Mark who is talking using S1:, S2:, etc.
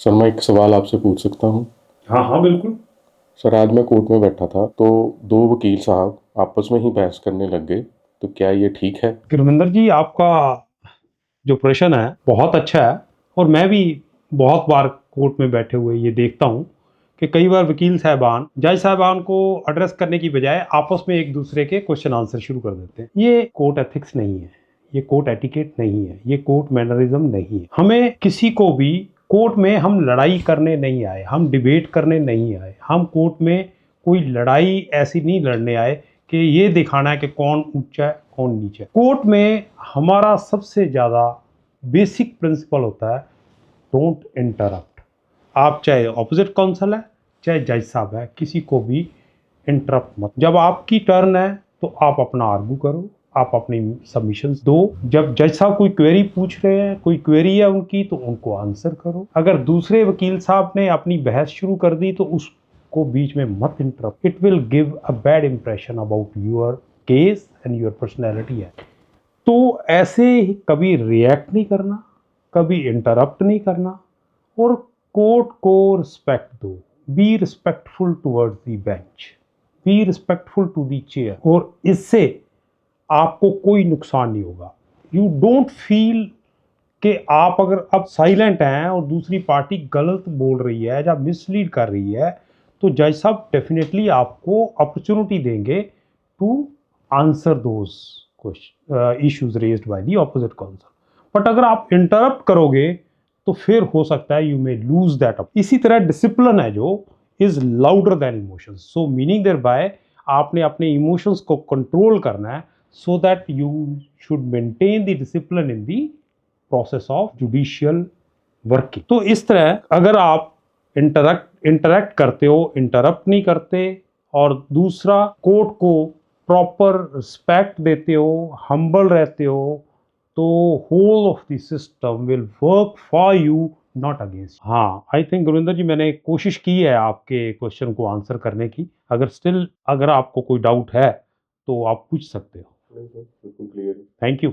S1: Sir मैं एक सवाल आपसे पूछ सकता हूँ?
S2: हाँ हाँ बिल्कुल।
S1: सर आज मैं कोर्ट में बैठा था तो दो वकील साहब आपस में ही बहस करने लग गए, तो क्या ये ठीक है?
S2: गुरविंदर जी, आपका जो प्रश्न है बहुत अच्छा है। और मैं भी बहुत बार कोर्ट में बैठे हुए ये देखता हूँ कि कई बार वकील साहबान जज साहबान को एड्रेस करने की बजाय आपस में एक दूसरे के क्वेश्चन आंसर शुरू कर देते हैं। ये कोर्ट एथिक्स नहीं है, ये कोर्ट एटिकेट नहीं है, ये कोर्ट मैनरिज्म नहीं है। हमें किसी को भी कोर्ट में हम लड़ाई करने नहीं आए, हम डिबेट करने नहीं आए, हम कोर्ट में कोई लड़ाई ऐसी नहीं लड़ने आए कि ये दिखाना है कि कौन ऊंचा है कौन नीचा है। कोर्ट में हमारा सबसे ज़्यादा बेसिक प्रिंसिपल होता है, डोंट इंटरप्ट। आप चाहे ऑपोजिट काउंसिल है चाहे जज साहब है, किसी को भी इंटरप्ट मत। जब आपकी टर्न है तो आप अपना आर्गू करो, आप अपनी सबमिशंस दो। जब जज साहब कोई क्वेरी पूछ रहे हैं, कोई क्वेरी है उनकी, तो उनको आंसर करो। अगर दूसरे वकील साहब ने अपनी बहस शुरू कर दी तो उसको बीच में मत interrupt. It will give a bad impression about your case and your personality है। तो ऐसे ही कभी रिएक्ट नहीं करना, कभी इंटरप्ट नहीं करना, और कोर्ट को रिस्पेक्ट दो। Be respectful towards the bench, be respectful to the chair, और इससे आपको कोई नुकसान नहीं होगा। यू डोंट फील कि आप अगर अब साइलेंट हैं और दूसरी पार्टी गलत बोल रही है या मिसलीड कर रही है, तो जज साहब डेफिनेटली आपको अपॉर्चुनिटी देंगे to answer those issues raised by the opposite counsel. But अगर आप इंटरप्ट करोगे तो फिर हो सकता है you may lose that up. इसी तरह डिसिप्लिन है जो is louder than emotions. So meaning thereby बाय आपने अपने इमोशंस को कंट्रोल करना है, so that you should maintain the discipline in the process of judicial working। तो इस तरह अगर आप इंटरैक्ट करते हो, इंटरप्ट नहीं करते, और दूसरा कोर्ट को प्रॉपर रिस्पेक्ट देते हो, हम्बल रहते हो, तो whole of the system will work for you, not against. हाँ, आई थिंक गुरविंदर जी मैंने कोशिश की है आपके क्वेश्चन को आंसर करने की। अगर आपको कोई डाउट है तो आप पूछ सकते हो।
S1: नहीं सर, बिल्कुल क्लियर है।
S2: Thank you.